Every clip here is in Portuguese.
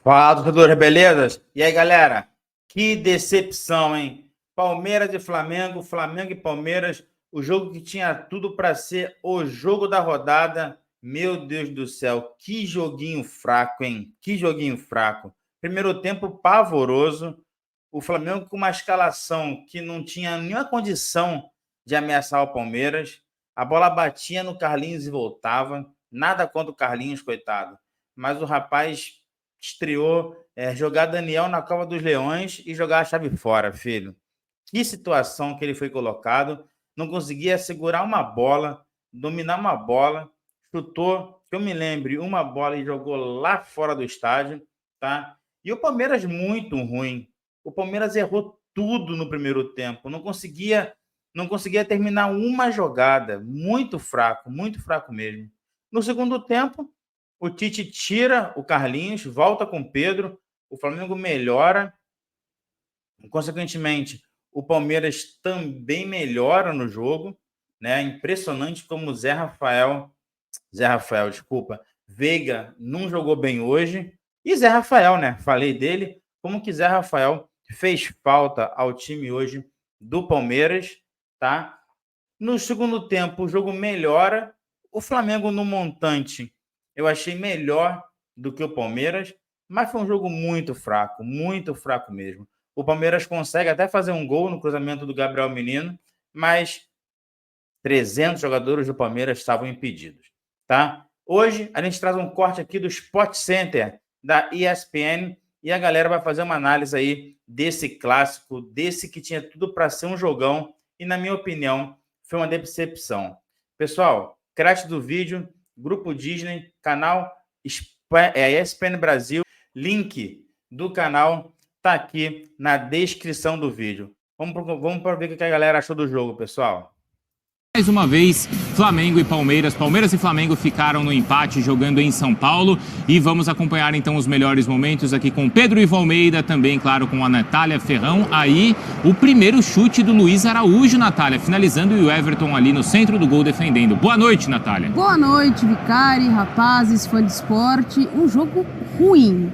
Fala, torcedores, beleza? E aí, galera? Que decepção, hein? Palmeiras e Flamengo, Flamengo e Palmeiras, o jogo que tinha tudo para ser o jogo da rodada. Meu Deus do céu, que joguinho fraco, hein? Que joguinho fraco. Primeiro tempo pavoroso, o Flamengo com uma escalação que não tinha nenhuma condição de ameaçar o Palmeiras. A bola batia no Carlinhos e voltava. Nada contra o Carlinhos, coitado. Mas o rapaz estreou jogar Daniel na Cova dos Leões e jogar a chave fora, filho. Que situação que ele foi colocado. Não conseguia segurar uma bola, dominar uma bola. Chutou, que eu me lembre, uma bola e jogou lá fora do estádio, tá? E o Palmeiras muito ruim. O Palmeiras errou tudo no primeiro tempo. Não conseguia terminar uma jogada. Muito fraco mesmo. No segundo tempo, o Tite tira o Carlinhos, volta com o Pedro, o Flamengo melhora. Consequentemente, o Palmeiras também melhora no jogo, né? Impressionante como o Veiga não jogou bem hoje. E Zé Rafael, né? Falei dele, como que Zé Rafael fez falta ao time hoje do Palmeiras, tá? No segundo tempo, o jogo melhora. O Flamengo no montante eu achei melhor do que o Palmeiras, mas foi um jogo muito fraco mesmo. O Palmeiras consegue até fazer um gol no cruzamento do Gabriel Menino, mas 300 jogadores do Palmeiras estavam impedidos, tá? Hoje a gente traz um corte aqui do Sport Center da ESPN e a galera vai fazer uma análise aí desse clássico, desse que tinha tudo para ser um jogão e, na minha opinião, foi uma decepção. Pessoal, crédito do vídeo, Grupo Disney, canal ESPN Brasil, link do canal tá aqui na descrição do vídeo. Vamos para ver o que a galera achou do jogo, pessoal. Mais uma vez, Flamengo e Palmeiras. Palmeiras e Flamengo ficaram no empate jogando em São Paulo. E vamos acompanhar então os melhores momentos aqui com Pedro Ivo Almeida, também, claro, com a Natália Ferrão. Aí, o primeiro chute do Luiz Araújo, Natália, finalizando, e o Everton ali no centro do gol defendendo. Boa noite, Natália. Boa noite, Vicari, rapazes, fã de esporte. Um jogo ruim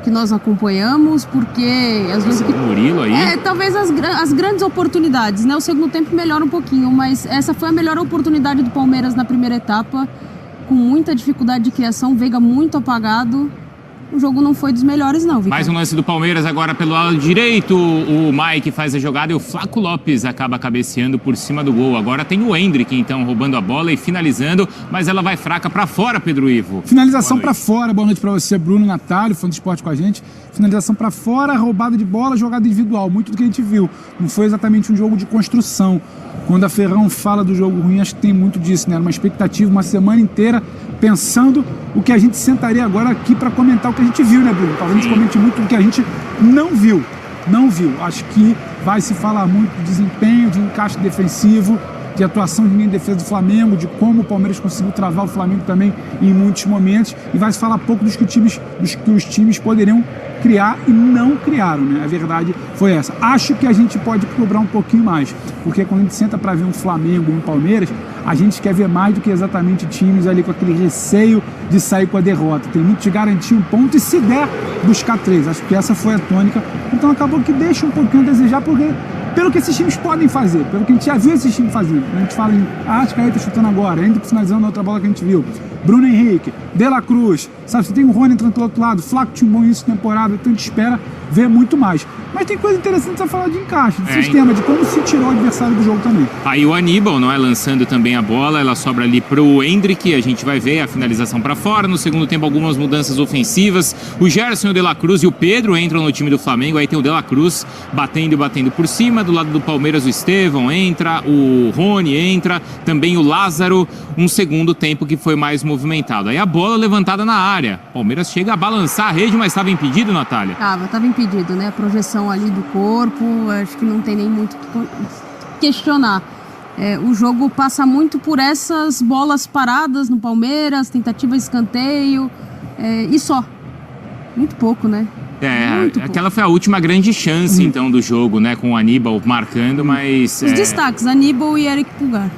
que nós acompanhamos, porque às vezes Murilo aí. Talvez as grandes oportunidades, né? O segundo tempo melhora um pouquinho, mas essa foi a melhor oportunidade do Palmeiras na primeira etapa, com muita dificuldade de criação, Veiga muito apagado. O jogo não foi dos melhores, não, Victor. Mais um lance do Palmeiras agora pelo lado direito. O Mike faz a jogada e o Flaco Lopes acaba cabeceando por cima do gol. Agora tem o Hendrick, então, roubando a bola e finalizando, mas ela vai fraca pra fora, Pedro Ivo. Finalização pra fora. Boa noite pra você, Bruno, Natália, fã do esporte com a gente. Finalização pra fora, roubada de bola, jogada individual. Muito do que a gente viu. Não foi exatamente um jogo de construção. Quando a Ferrão fala do jogo ruim, acho que tem muito disso, né? Uma expectativa, uma semana inteira pensando o que a gente sentaria agora aqui para comentar o que a gente viu, né, Bruno? Talvez a gente comente muito do que a gente não viu. Acho que vai se falar muito de desempenho, de encaixe defensivo, de atuação de linha de defesa do Flamengo, de como o Palmeiras conseguiu travar o Flamengo também em muitos momentos, e vai se falar pouco dos que os times poderiam criar e não criaram, né? A verdade foi essa. Acho que a gente pode cobrar um pouquinho mais, porque quando a gente senta para ver um Flamengo e um Palmeiras, a gente quer ver mais do que exatamente times ali com aquele receio de sair com a derrota. Tem muito de garantir um ponto e, se der, buscar 3. Acho que essa foi a tônica. Então acabou que deixa um pouquinho a desejar, porque pelo que esses times podem fazer, pelo que a gente já viu esses times fazendo. A gente fala em Arrascaeta chutando agora, ainda finalizando a outra bola que a gente viu. Bruno Henrique, De La Cruz, sabe, você tem o Rony entrando pelo outro lado, Flaco tinha um bom início de temporada, então a gente espera ver muito mais. Mas tem coisa interessante a falar de encaixe, de sistema, de como se tirou o adversário do jogo também. Aí o Aníbal, não é, lançando também a bola, ela sobra ali pro Hendrick, a gente vai ver a finalização para fora. No segundo tempo, algumas mudanças ofensivas. O Gerson, o De La Cruz e o Pedro entram no time do Flamengo. Aí tem o De La Cruz batendo por cima. Do lado do Palmeiras, o Estevão entra, o Rony entra, também o Lázaro. Um segundo tempo que foi mais movimentado. Aí a bola levantada na área. Palmeiras chega a balançar a rede, mas estava impedido, Natália? Estava impedido, né? A projeção ali do corpo, acho que não tem nem muito o que questionar. O jogo passa muito por essas bolas paradas no Palmeiras, tentativa de escanteio, e só. Muito pouco, né? Aquela foi a última grande chance, então, do jogo, né? Com o Aníbal marcando, mas... Os destaques, Aníbal e Eric Pulgar.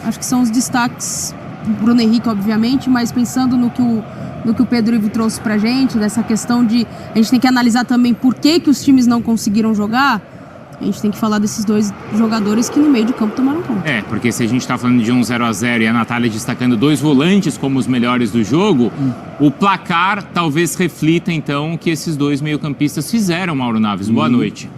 Acho que são os destaques. Bruno Henrique, obviamente, mas pensando no que o do que o Pedro Ivo trouxe pra gente, dessa questão de a gente tem que analisar também por que os times não conseguiram jogar. A gente tem que falar desses dois jogadores que no meio de campo tomaram conta. Porque se a gente tá falando de um 0-0 e a Natália destacando 2 volantes como os melhores do jogo, o placar talvez reflita, então, que esses 2 meio-campistas fizeram, Mauro Naves. Boa noite.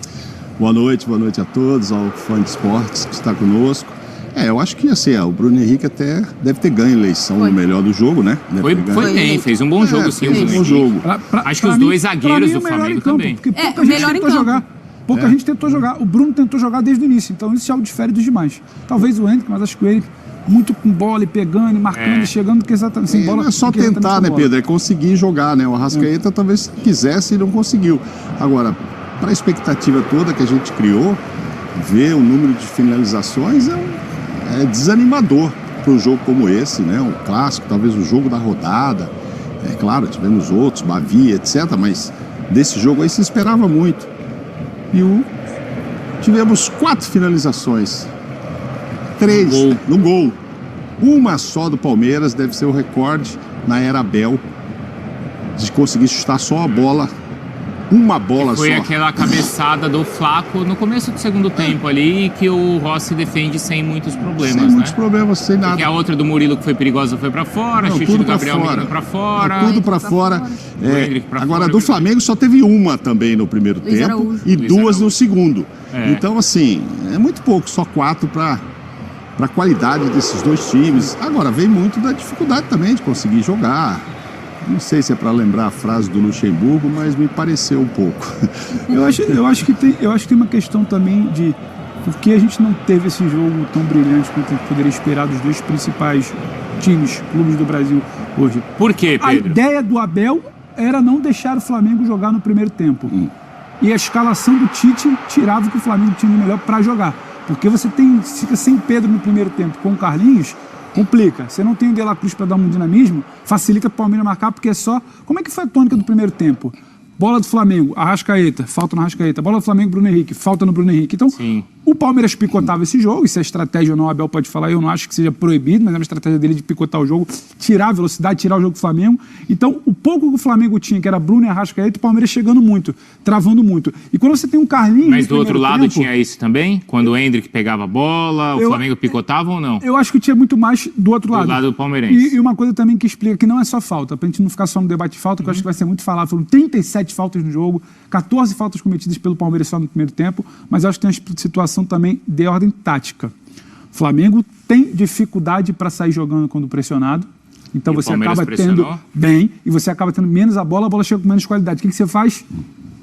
Boa noite a todos, ao fã de esportes que está conosco. Eu acho que assim, o Bruno Henrique até deve ter ganho a eleição no melhor do jogo, né? Foi bem, fez um bom jogo, sim. Fez um bom jogo. Acho que os 2 zagueiros do Flamengo também. Porque pouca gente tentou jogar. Pouca gente tentou jogar. O Bruno tentou jogar desde o início, então isso já o difere dos demais. Talvez o Henrique, mas acho que o Henrique muito com bola e pegando e marcando e chegando, que exatamente sem bola. Não é só tentar, né, Pedro? É conseguir jogar, né? O Arrascaeta talvez quisesse e não conseguiu. Agora, para a expectativa toda que a gente criou, ver o número de finalizações é desanimador para um jogo como esse, né? Um clássico, talvez o jogo da rodada. Claro, tivemos outros, Bavia, etc. Mas desse jogo aí se esperava muito. E tivemos 4 finalizações. 3 no gol. Uma só do Palmeiras, deve ser o recorde na era Abel de conseguir chutar só a bola. Uma bola só. Foi aquela cabeçada do Flaco no começo do segundo tempo ali, que o Rossi defende sem muitos problemas, Sem muitos problemas, sem nada. Porque a outra do Murilo que foi perigosa foi pra fora, chute do Gabriel Menino pra fora. Tudo pra fora. Agora, do Flamengo só teve uma também no primeiro tempo e 2 no segundo. Então, assim, é muito pouco, só 4 para a qualidade desses 2 times. Agora, vem muito da dificuldade também de conseguir jogar. Não sei se é para lembrar a frase do Luxemburgo, mas me pareceu um pouco. Eu acho que tem uma questão também de por que a gente não teve esse jogo tão brilhante quanto a gente poderia esperar dos 2 principais clubes do Brasil hoje. Por quê, Pedro? A ideia do Abel era não deixar o Flamengo jogar no primeiro tempo. E a escalação do Tite tirava o que o Flamengo tinha de melhor para jogar. Porque você fica sem Pedro no primeiro tempo com o Carlinhos, complica. Você não tem o De La Cruz para dar um dinamismo, facilita para o Palmeiras marcar, porque é só... Como é que foi a tônica do primeiro tempo? Bola do Flamengo, Arrascaeta, falta no Arrascaeta. Bola do Flamengo, Bruno Henrique, falta no Bruno Henrique. Então, o Palmeiras picotava esse jogo, isso é estratégia ou não, o Abel pode falar, eu não acho que seja proibido, mas é uma estratégia dele de picotar o jogo, tirar a velocidade, tirar o jogo do Flamengo. Então, o pouco que o Flamengo tinha, que era Bruno e Arrascaeta, o Palmeiras chegando muito, travando muito. E quando você tem um Carlinhos... Mas do outro lado tinha isso também? Quando o Hendrick pegava a bola, o Flamengo picotava ou não? Eu acho que tinha muito mais do outro lado. Do lado do palmeirense. E uma coisa também que explica que não é só falta, pra gente não ficar só no debate de falta, que eu acho que vai ser muito falado. Foram 37 faltas no jogo, 14 faltas cometidas pelo Palmeiras só no primeiro tempo, mas eu acho que tem uma situação também de ordem tática. O Flamengo tem dificuldade para sair jogando quando pressionado, então você acaba tendo bem e você acaba tendo menos a bola chega com menos qualidade. O que você faz?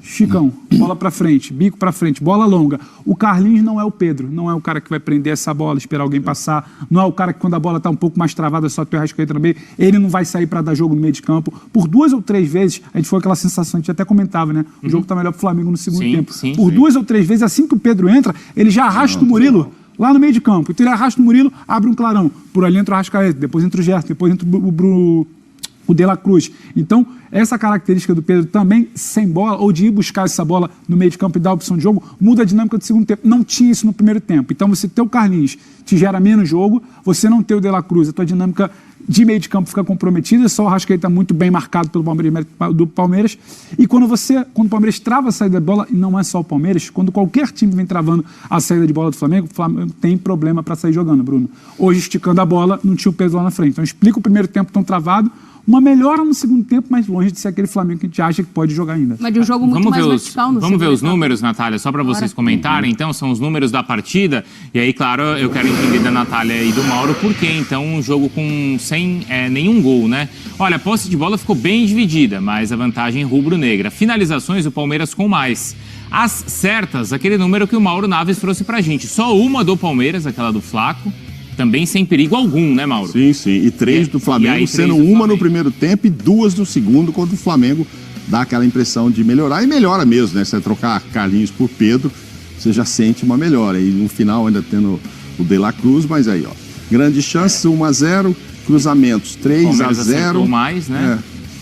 Chicão, bola para frente, bico para frente, bola longa. O Carlinhos não é o Pedro, não é o cara que vai prender essa bola, esperar alguém passar, não é o cara que quando a bola está um pouco mais travada, só tem o Arrascaeta no meio, ele não vai sair para dar jogo no meio de campo. Por 2 ou 3 vezes, a gente foi aquela sensação, a gente até comentava, né? O jogo está melhor para o Flamengo no segundo tempo. Por 2 ou 3 vezes, assim que o Pedro entra, ele já arrasta o Murilo lá no meio de campo. Então ele arrasta o Murilo, abre um clarão. Por ali entra o Arrascaeta, depois entra o Gerson, depois entra o De La Cruz. Então, essa característica do Pedro também, sem bola, ou de ir buscar essa bola no meio de campo e dar a opção de jogo, muda a dinâmica do segundo tempo. Não tinha isso no primeiro tempo. Então, você ter o Carlinhos te gera menos jogo, você não ter o De La Cruz, a tua dinâmica de meio de campo fica comprometida, só o Arrascaeta muito bem marcado pelo Palmeiras. E quando o Palmeiras trava a saída da bola, e não é só o Palmeiras, quando qualquer time vem travando a saída de bola do Flamengo, o Flamengo tem problema para sair jogando, Bruno. Hoje, esticando a bola, não tinha o Pedro lá na frente. Então, explica o primeiro tempo tão travado, uma melhora no segundo tempo, mas longe de ser aquele Flamengo que a gente acha que pode jogar ainda. Mas de um jogo muito mais vertical no Vamos ver os números, Natália, só para vocês comentarem. Então, são os números da partida. E aí, claro, eu quero entender da Natália e do Mauro por que, então, um jogo sem nenhum gol, né? Olha, a posse de bola ficou bem dividida, mas a vantagem rubro-negra. Finalizações, o Palmeiras com mais. As certas, aquele número que o Mauro Naves trouxe pra gente. Só uma do Palmeiras, aquela do Flaco. Também sem perigo algum, né, Mauro? Sim, sim. E 3 do Flamengo, sendo uma no primeiro tempo e 2 no segundo, quando o Flamengo dá aquela impressão de melhorar. E melhora mesmo, né? Você trocar Carlinhos por Pedro, você já sente uma melhora. E no final ainda tendo o De La Cruz, mas aí, ó. Grandes chances, 1-0, cruzamentos 3-0. Mais, né?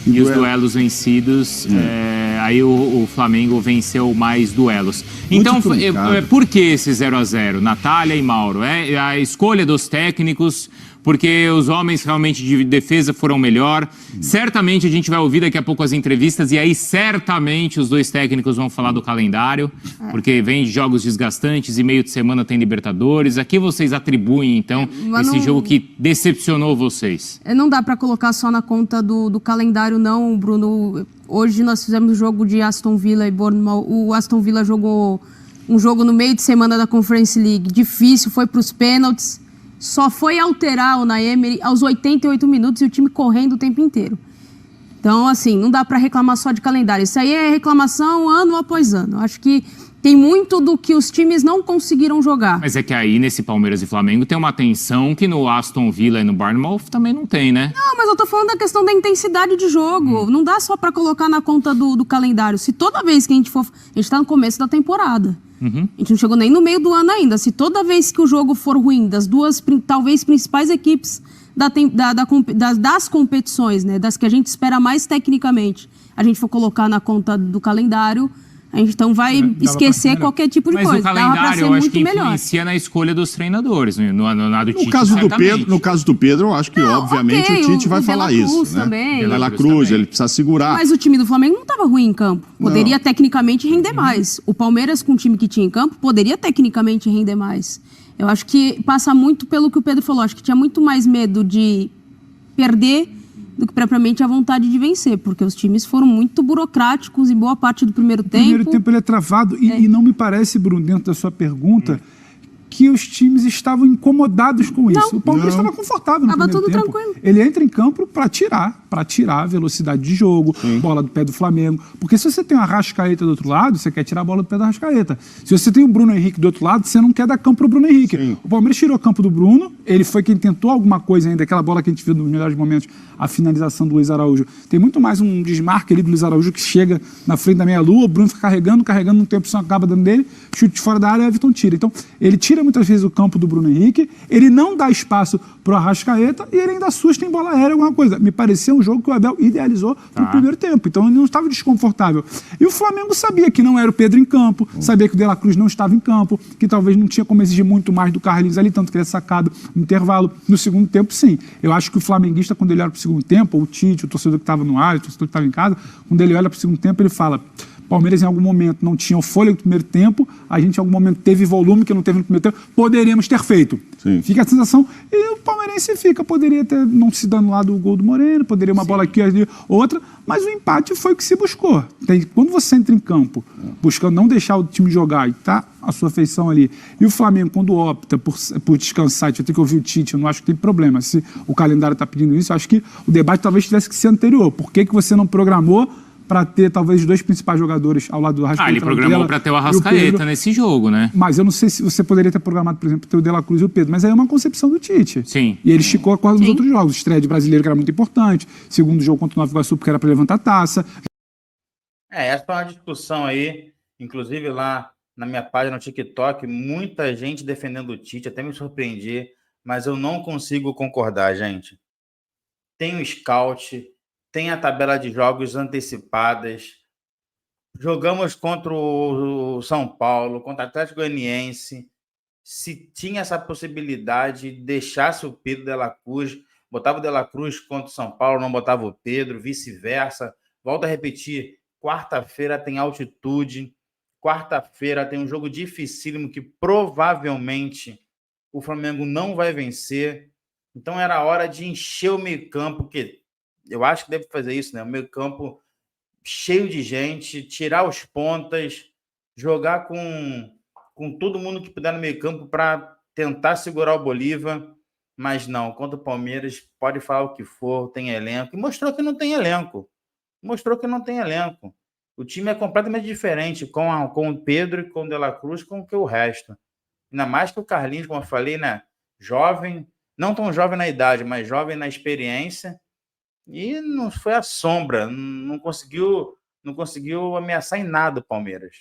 E os duelos vencidos, aí o Flamengo venceu mais duelos. Então, por que esse 0-0? Natália e Mauro? É a escolha dos técnicos, porque os homens realmente de defesa foram melhor. Certamente a gente vai ouvir daqui a pouco as entrevistas e aí certamente os dois técnicos vão falar do calendário, porque vem jogos desgastantes e meio de semana tem Libertadores. A que vocês atribuem, então, esse jogo que decepcionou vocês? Não dá para colocar só na conta do calendário, não, Bruno. Hoje nós fizemos o jogo de Aston Villa e Bournemouth. O Aston Villa jogou um jogo no meio de semana da Conference League, difícil, foi para os pênaltis. Só foi alterar o Unai Emery aos 88 minutos e o time correndo o tempo inteiro. Então, assim, não dá para reclamar só de calendário. Isso aí é reclamação ano após ano. Acho que tem muito do que os times não conseguiram jogar. Mas é que aí, nesse Palmeiras e Flamengo, tem uma tensão que no Aston Villa e no Bournemouth também não tem, né? Não, mas eu tô falando da questão da intensidade de jogo. Não dá só para colocar na conta do calendário. Se toda vez que a gente for... A gente tá no começo da temporada. A gente não chegou nem no meio do ano ainda. Se toda vez que o jogo for ruim, das duas, talvez, principais equipes das competições, né, das que a gente espera mais tecnicamente, a gente for colocar na conta do calendário, a gente então vai esquecer qualquer tipo de coisa. Mas o calendário, eu acho que influencia na escolha dos treinadores, no do Tite, no caso do Pedro, eu acho que, obviamente, o Tite vai falar isso. Né? Dela Cruz, ele precisa segurar. Mas o time do Flamengo não estava ruim em campo. Poderia tecnicamente render mais. O Palmeiras, com o time que tinha em campo, poderia tecnicamente render mais. Eu acho que passa muito pelo que o Pedro falou. Acho que tinha muito mais medo de perder do que propriamente a vontade de vencer, porque os times foram muito burocráticos em boa parte do primeiro tempo. O primeiro tempo ele é travado e não me parece, Bruno, dentro da sua pergunta, que os times estavam incomodados com isso. O Palmeiras estava confortável no primeiro tempo. Tranquilo. Ele entra em campo para tirar a velocidade de jogo, bola do pé do Flamengo. Porque se você tem uma Arrascaeta do outro lado, você quer tirar a bola do pé da Arrascaeta. Se você tem o Bruno Henrique do outro lado, você não quer dar campo para o Bruno Henrique. Sim. O Palmeiras tirou o campo do Bruno, ele foi quem tentou alguma coisa ainda, aquela bola que a gente viu nos melhores momentos, a finalização do Luiz Araújo. Tem muito mais um desmarque ali do Luiz Araújo que chega na frente da meia-lua, o Bruno fica carregando, no tempo só acaba dando dele, chute de fora da área, o Everton tira. Então, ele tira muitas vezes o campo do Bruno Henrique, ele não dá espaço pro Arrascaeta e ele ainda assusta em bola aérea, alguma coisa. Me pareceu um jogo que o Abel idealizou no primeiro tempo, então ele não estava desconfortável. E o Flamengo sabia que não era o Pedro em campo, sabia que o De La Cruz não estava em campo, que talvez não tinha como exigir muito mais do Carlinhos ali, tanto que ele é sacado no intervalo. No segundo tempo, sim. Eu acho que o flamenguista, quando ele olha pro segundo tempo, ou o Tite, o torcedor que estava no ar, o torcedor que estava em casa, quando ele olha pro segundo tempo, ele fala: Palmeiras em algum momento não tinha o fôlego do primeiro tempo, a gente em algum momento teve volume que não teve no primeiro tempo, poderíamos ter feito. Sim. Fica a sensação, e o palmeirense poderia ter não se dando lá do gol do Moreno, poderia uma bola aqui, ali, outra, mas o empate foi o que se buscou. Quando você entra em campo, buscando não deixar o time jogar e tá a sua feição ali, e o Flamengo, quando opta por descansar, a gente vai ter que ouvir o Tite, eu não acho que tem problema, se o calendário está pedindo isso, eu acho que o debate talvez tivesse que ser anterior. Por que você não programou para ter talvez os dois principais jogadores ao lado do Arrascaeta? Ele programou para ter o Arrascaeta nesse jogo, né? Mas eu não sei se você poderia ter programado, por exemplo, ter o De La Cruz e o Pedro, mas aí é uma concepção do Tite. Sim. E ele esticou a corda dos outros jogos. Estreia de Brasileiro, que era muito importante. Segundo jogo contra o Nova Iguaçu, porque era para levantar a taça. Essa é uma discussão aí, inclusive lá na minha página no TikTok, muita gente defendendo o Tite, até me surpreendi, mas eu não consigo concordar, gente. Tem o scout, tem a tabela de jogos antecipadas. Jogamos contra o São Paulo, contra o Atlético Goianiense. Se tinha essa possibilidade, deixasse o Pedro de La Cruz, botava o De La Cruz contra o São Paulo, não botava o Pedro, vice-versa. Volto a repetir, quarta-feira tem altitude, quarta-feira tem um jogo dificílimo que provavelmente o Flamengo não vai vencer. Então era a hora de encher o meio-campo, que eu acho que deve fazer isso, né? O meio-campo cheio de gente, tirar os pontas, jogar com todo mundo que puder no meio-campo para tentar segurar o Bolívar, mas não, contra o Palmeiras, pode falar o que for, tem elenco, e mostrou que não tem elenco. O time é completamente diferente com o Pedro e com o De La Cruz, com o resto. Ainda mais que o Carlinhos, como eu falei, né? Jovem, não tão jovem na idade, mas jovem na experiência, e não foi a sombra, não conseguiu ameaçar em nada o Palmeiras.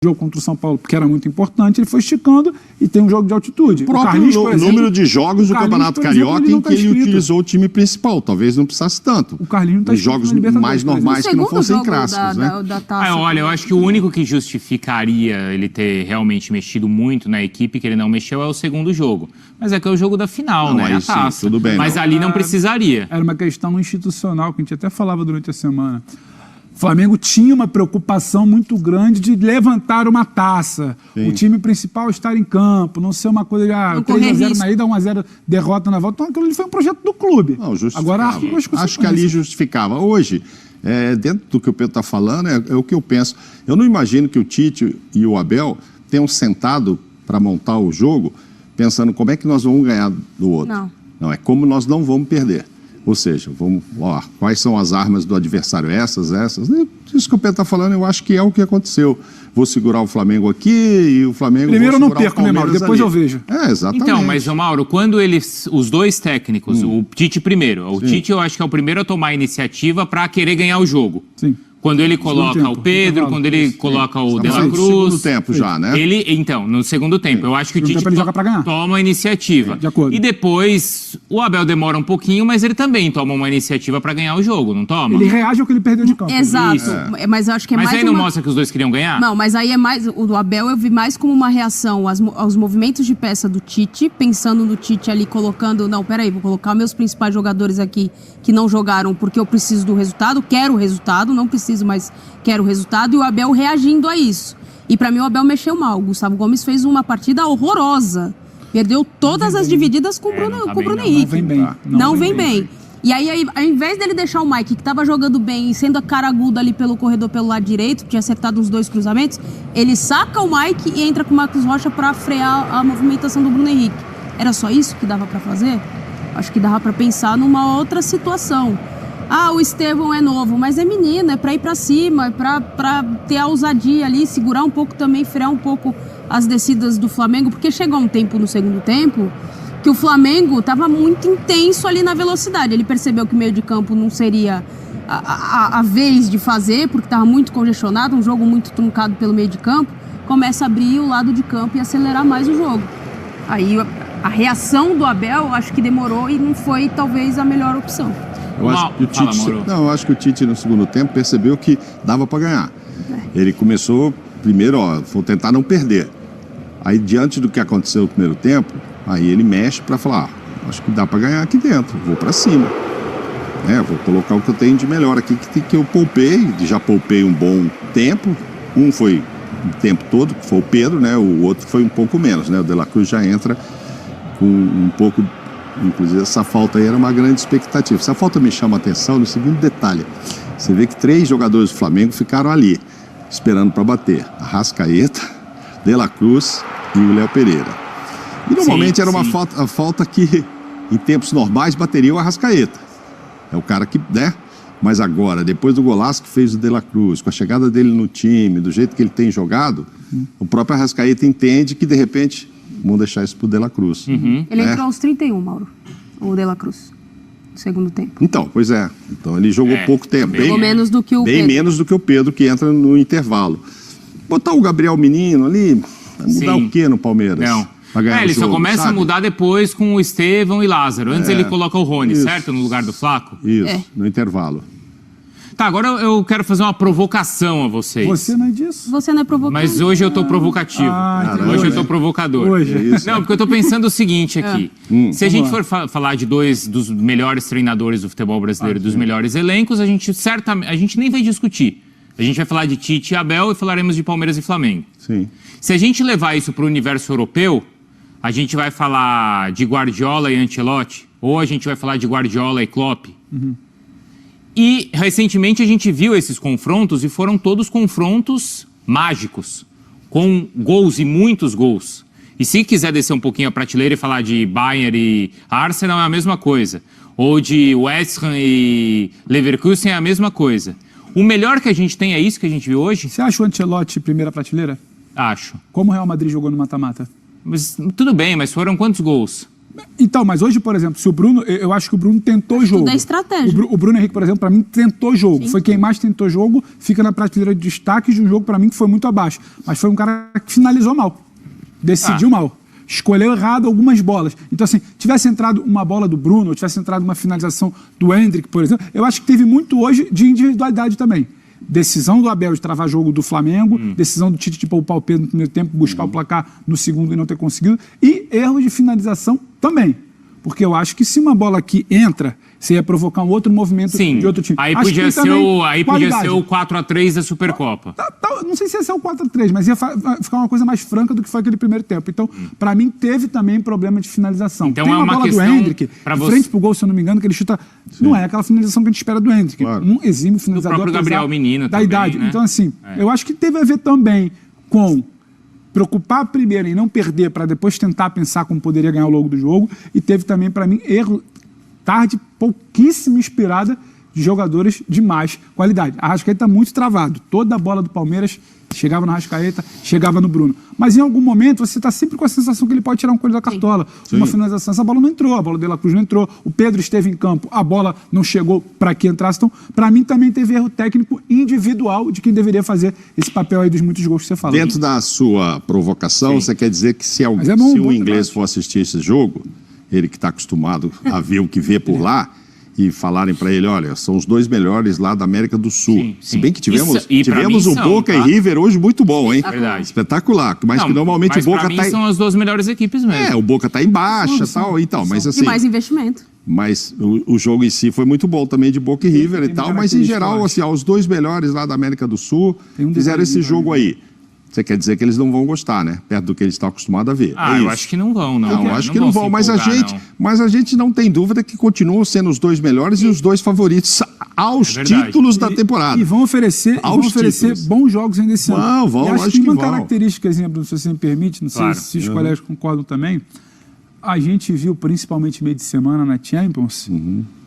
jogo contra o São Paulo, porque era muito importante, ele foi esticando e tem um jogo de altitude. O próprio número de jogos do Campeonato Carioca em que ele utilizou o time principal. Talvez não precisasse tanto. O Carlinhos não tá Os jogos mais normais que não fossem clássicos, né? Olha, eu acho que o único que justificaria ele ter realmente mexido muito na equipe que ele não mexeu é o segundo jogo. Mas é que é o jogo da final, né? A taça. Sim, tudo bem. Mas ali não precisaria. Era uma questão institucional que a gente até falava durante a semana. O Flamengo tinha uma preocupação muito grande de levantar uma taça. Sim. O time principal estar em campo, não ser uma coisa de 3x0 na ida, 1x0 derrota na volta. Então aquilo ali foi um projeto do clube. Não, agora acho que ali justificava. Hoje, dentro do que o Pedro está falando, é o que eu penso. Eu não imagino que o Tite e o Abel tenham sentado para montar o jogo pensando como é que nós vamos ganhar do outro. Não, é como nós não vamos perder. Ou seja, quais são as armas do adversário? Essas. Isso que o Pedro está falando, eu acho que é o que aconteceu. Vou segurar o Flamengo aqui e o Flamengo... Primeiro eu não perco, né, Mauro? Depois eu vejo. Exatamente. Então, mas, Mauro, quando os dois técnicos, o Tite primeiro, o Tite eu acho que é o primeiro a tomar a iniciativa para querer ganhar o jogo. Sim. Quando ele coloca o Pedro, quando ele coloca o De La Cruz... No segundo tempo já, né? Então, no segundo tempo. Eu acho que o Tite toma a iniciativa. De acordo. E depois, o Abel demora um pouquinho, mas ele também toma uma iniciativa para ganhar o jogo, não toma? Ele reage ao que ele perdeu de campo. Exato. Mas eu acho que é mais aí não mostra que os dois queriam ganhar? Não, mas aí é mais... O do Abel eu vi mais como uma reação aos movimentos de peça do Tite, pensando no Tite ali colocando... Não, peraí, vou colocar meus principais jogadores aqui que não jogaram porque eu preciso do resultado, quero o resultado, não preciso, mas quero o resultado, e o Abel reagindo a isso. E pra mim o Abel mexeu mal. O Gustavo Gomes fez uma partida horrorosa. Perdeu todas as divididas com o Bruno Henrique. Não vem bem. E aí, ao invés dele deixar o Mike, que estava jogando bem e sendo a cara aguda ali pelo corredor pelo lado direito, tinha acertado uns 2 cruzamentos, ele saca o Mike e entra com o Marcos Rocha para frear a movimentação do Bruno Henrique. Era só isso que dava para fazer? Acho que dava para pensar numa outra situação. O Estevão é novo, mas é menino, é para ir para cima, é para ter a ousadia ali, segurar um pouco também, frear um pouco as descidas do Flamengo, porque chegou um tempo no segundo tempo que o Flamengo estava muito intenso ali na velocidade. Ele percebeu que o meio de campo não seria a vez de fazer, porque estava muito congestionado, um jogo muito truncado pelo meio de campo, começa a abrir o lado de campo e acelerar mais o jogo. Aí a reação do Abel, acho que demorou e não foi talvez a melhor opção. Eu acho que o Tite no segundo tempo percebeu que dava para ganhar. Ele começou primeiro, vou tentar não perder. Aí diante do que aconteceu no primeiro tempo, aí ele mexe para falar, acho que dá para ganhar aqui dentro, vou para cima. Vou colocar o que eu tenho de melhor aqui, que eu poupei, já poupei um bom tempo. Um foi o tempo todo, que foi o Pedro, né? O outro foi um pouco menos, né? O De La Cruz já entra com um pouco... Inclusive, essa falta aí era uma grande expectativa. Essa falta me chama a atenção no segundo detalhe. Você vê que 3 jogadores do Flamengo ficaram ali, esperando para bater. Arrascaeta, De La Cruz e o Léo Pereira. E normalmente era uma falta que, em tempos normais, bateria o Arrascaeta. É o cara que, né? Mas agora, depois do golaço que fez o De La Cruz, com a chegada dele no time, do jeito que ele tem jogado, o próprio Arrascaeta entende que, de repente... Vamos deixar isso pro De La Cruz. Ele entrou aos 31, Mauro, o De La Cruz, no segundo tempo. Então, pois é. Então ele jogou pouco tempo. Bem menos do que o Pedro. Bem menos do que o Pedro, que entra no intervalo. Botar o Gabriel Menino ali, vai mudar o quê no Palmeiras? Não. Ele só começa a mudar depois com o Estevão e Lázaro. Antes ele coloca o Rony, certo? No lugar do Flaco? Isso, no intervalo. Tá, agora eu quero fazer uma provocação a vocês. Você não é disso? Você não é provocador. Mas hoje eu tô provocativo. Hoje eu tô provocador. Não, porque eu tô pensando o seguinte aqui. Se a gente for falar de 2 dos melhores treinadores do futebol brasileiro, dos melhores elencos, a gente nem vai discutir. A gente vai falar de Tite e Abel e falaremos de Palmeiras e Flamengo. Sim. Se a gente levar isso para o universo europeu, a gente vai falar de Guardiola e Ancelotti, ou a gente vai falar de Guardiola e Klopp. E, recentemente, a gente viu esses confrontos e foram todos confrontos mágicos, com gols e muitos gols. E se quiser descer um pouquinho a prateleira e falar de Bayern e Arsenal, é a mesma coisa. Ou de West Ham e Leverkusen, é a mesma coisa. O melhor que a gente tem é isso que a gente viu hoje? Você acha o Ancelotti primeira prateleira? Acho. Como o Real Madrid jogou no mata-mata? Mas tudo bem, mas foram quantos gols? Então, mas hoje, por exemplo, se o Bruno, eu acho que o Bruno tentou jogo. Tudo é estratégia. O Bruno Henrique, por exemplo, para mim, tentou jogo. Sim. Foi quem mais tentou jogo, fica na prateleira de destaque de um jogo, para mim, que foi muito abaixo. Mas foi um cara que finalizou mal. Decidiu mal. Escolheu errado algumas bolas. Então, assim, tivesse entrado uma bola do Bruno, ou tivesse entrado uma finalização do Endrick, por exemplo, eu acho que teve muito hoje de individualidade também. Decisão do Abel de travar jogo do Flamengo, decisão do Tite de poupar o Pedro no primeiro tempo, buscar o placar no segundo e não ter conseguido, e erros de finalização também. Porque eu acho que se uma bola aqui entra, você ia provocar um outro movimento de outro time. Aí acho podia, que ser o 4-3 da Supercopa. Não sei se ia ser o 4-3, mas ia ficar uma coisa mais franca do que foi aquele primeiro tempo. Então, para mim, teve também problema de finalização. Então, tem uma bola do Endrick, frente pro gol, se eu não me engano, que ele chuta... Não é aquela finalização que a gente espera do Endrick. Claro. Um exímio finalizador, do próprio Gabriel Menino da também, idade. né? Então, assim, eu acho que teve a ver também com preocupar primeiro em não perder para depois tentar pensar como poderia ganhar ao longo do jogo, e teve também, para mim, erro tarde, pouquíssimo inspirada de jogadores de mais qualidade. A Arrascaeta muito travado. Toda a bola do Palmeiras chegava no Arrascaeta, chegava no Bruno. Mas em algum momento você está sempre com a sensação que ele pode tirar um coelho da cartola. Sim. Uma finalização, essa bola não entrou, a bola do De La Cruz não entrou, o Pedro esteve em campo, a bola não chegou para que entrasse. Então, para mim também teve erro técnico individual de quem deveria fazer esse papel aí dos muitos gols que você fala. Dentro da sua provocação, você quer dizer que se bom o inglês debate. for assistir esse jogo, ele que está acostumado a ver o que vê por lá, e falarem para ele, olha, são os dois melhores lá da América do Sul. Sim, Se sim. bem que tivemos Isso, o Boca e River hoje muito bom, hein? Verdade. Espetacular. Mas que normalmente o Boca pra mim está... são as duas melhores equipes mesmo. O Boca está em baixa e tal. Então, mas assim... E mais investimento. Mas o jogo em si foi muito bom também de Boca e River e tal, mas em geral, assim, os dois melhores lá da América do Sul fizeram esse jogo aí. Você quer dizer que eles não vão gostar, né? Perto do que eles estão acostumados a ver. Eu acho que não vão, não. Não, acho que não vão, mas a gente não tem dúvida que continuam sendo os dois melhores e os dois favoritos aos títulos da temporada. E vão oferecer bons jogos ainda esse ano. Vão, e acho lógico que uma vão. característica, exemplo, se você me permite, não sei se os colegas concordam também, a gente viu, principalmente meio de semana na Champions,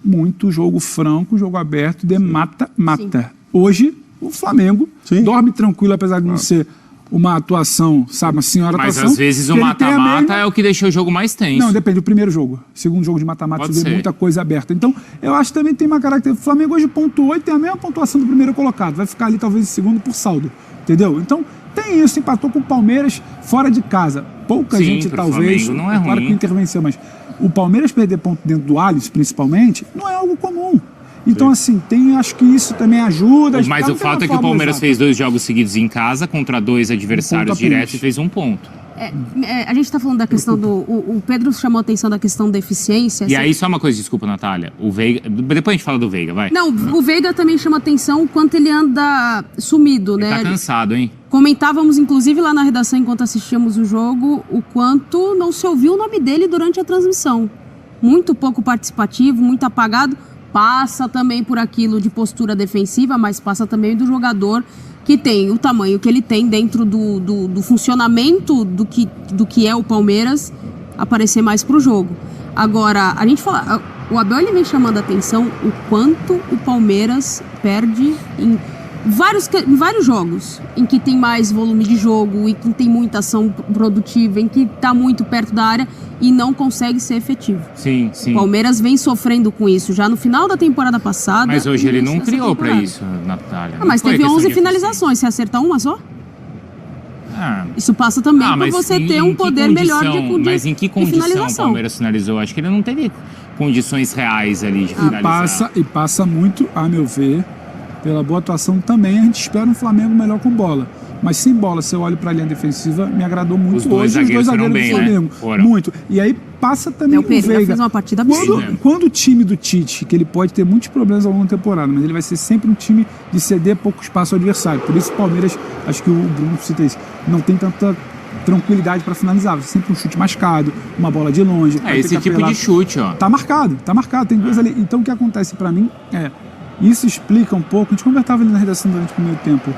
muito jogo franco, jogo aberto de mata-mata. Hoje, o Flamengo dorme tranquilo, apesar de não ser uma atuação, sabe, uma senhora atuação. Mas às vezes o mata-mata é o que deixa o jogo mais tenso. Não, depende do primeiro jogo. Segundo jogo de mata-mata, você vê muita coisa aberta. Então, eu acho que também tem uma característica. O Flamengo hoje pontuou e tem a mesma pontuação do primeiro colocado. Vai ficar ali talvez em segundo por saldo. Entendeu? Então, tem isso. Empatou com o Palmeiras fora de casa. Pouca gente, talvez. Flamengo não é claro ruim. que intervenceu, mas o Palmeiras perder ponto dentro do Allianz, principalmente, não é algo comum. Então, assim, acho que isso também ajuda. Mas o fato é que o Palmeiras fez 2 jogos seguidos em casa contra 2 adversários diretos e fez 1 ponto. A gente está falando da questão do... O Pedro chamou a atenção da questão da eficiência. E aí, só uma coisa, desculpa, Natália. O Veiga... Depois a gente fala do Veiga, vai. Não, o Veiga também chama atenção o quanto ele anda sumido, né? Ele tá cansado, hein? Comentávamos, inclusive, lá na redação, enquanto assistíamos o jogo, o quanto não se ouviu o nome dele durante a transmissão. Muito pouco participativo, muito apagado. Passa também por aquilo de postura defensiva, mas passa também do jogador que tem o tamanho que ele tem dentro do funcionamento do que é o Palmeiras aparecer mais pro jogo. Agora, a gente fala, o Abel ele vem chamando a atenção o quanto o Palmeiras perde em vários jogos, em que tem mais volume de jogo, em que tem muita ação produtiva, em que está muito perto da área e não consegue ser efetivo. Sim, sim. O Palmeiras vem sofrendo com isso já no final da temporada passada. Mas hoje ele não criou para isso, Natália. Mas teve 11 finalizações. Você acertar uma só? Isso passa também por você ter um poder melhor de Mas em que condição o Palmeiras finalizou? Acho que ele não teve condições reais ali de finalizar. E passa muito, a meu ver, pela boa atuação também. A gente espera um Flamengo melhor com bola. Mas sem bola, se eu olho para a linha defensiva, me agradou muito os dois zagueiros do Flamengo. Né? Muito. E aí passa também o Veiga. Fez uma partida quando o time do Tite, que ele pode ter muitos problemas ao longo da temporada, mas ele vai ser sempre um time de ceder pouco espaço ao adversário. Por isso o Palmeiras, acho que o Bruno cita isso, não tem tanta tranquilidade para finalizar. Sempre um chute mascado, uma bola de longe. Esse tipo de chute, ó. Tá marcado, tem coisa ali. Então o que acontece para mim isso explica um pouco, a gente conversava ali na redação durante o primeiro tempo,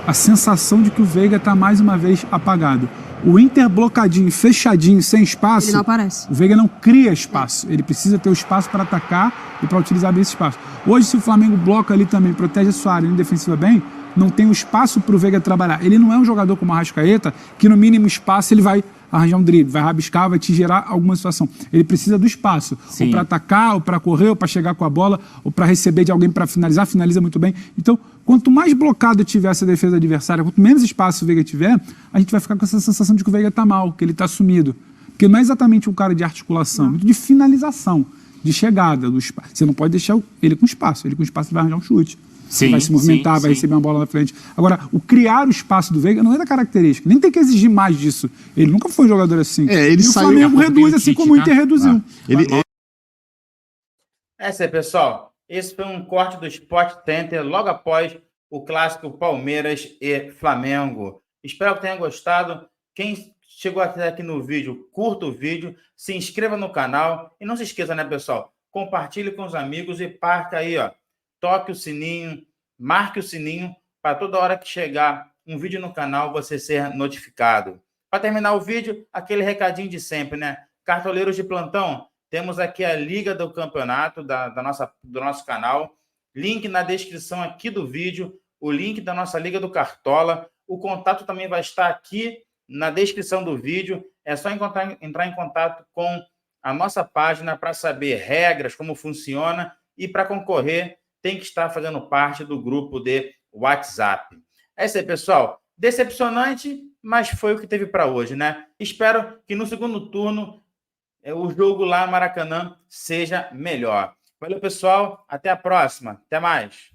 a sensação de que o Veiga está mais uma vez apagado. O Inter blocadinho, fechadinho, sem espaço, ele não aparece. O Veiga não cria espaço. Ele precisa ter o espaço para atacar e para utilizar bem esse espaço. Hoje, se o Flamengo bloca ali também, protege a sua área e defensiva bem, não tem o espaço para o Veiga trabalhar. Ele não é um jogador como o Arrascaeta, que no mínimo espaço ele vai arranjar um drible, vai rabiscar, vai te gerar alguma situação. Ele precisa do espaço, Sim. ou para atacar, ou para correr, ou para chegar com a bola, ou para receber de alguém para finalizar, finaliza muito bem. Então, quanto mais blocado tiver essa defesa adversária, quanto menos espaço o Veiga tiver, a gente vai ficar com essa sensação de que o Veiga está mal, que ele está sumido. Porque não é exatamente um cara de articulação, é muito de finalização, de chegada do espaço. Você não pode deixar ele com espaço. Ele com espaço vai arranjar um chute. Sim, Vai se movimentar, sim, vai sim. receber uma bola na frente. Agora, o criar o espaço do Veiga não é da característica. Nem tem que exigir mais disso. Ele nunca foi um jogador assim. Ele e o saiu- Flamengo Daqui a pouco reduz tem o assim Tite, como o tá? Inter reduziu. Ele, É isso aí, pessoal. Esse foi um corte do Sport Center logo após o clássico Palmeiras e Flamengo. Espero que tenha gostado. Quem chegou até aqui no vídeo, curta o vídeo, se inscreva no canal e não se esqueça, né, pessoal? Compartilhe com os amigos e parta aí, ó. Toque o sininho, marque o sininho para toda hora que chegar um vídeo no canal você ser notificado. Para terminar o vídeo, aquele recadinho de sempre, né? Cartoleiros de plantão, temos aqui a liga do campeonato do nosso canal. Link na descrição aqui do vídeo, o link da nossa liga do Cartola. O contato também vai estar aqui na descrição do vídeo. É só entrar em contato com a nossa página para saber regras, como funciona, e para concorrer tem que estar fazendo parte do grupo de WhatsApp. É isso aí, pessoal. Decepcionante, mas foi o que teve para hoje, né? Espero que no segundo turno o jogo lá no Maracanã seja melhor. Valeu, pessoal. Até a próxima. Até mais.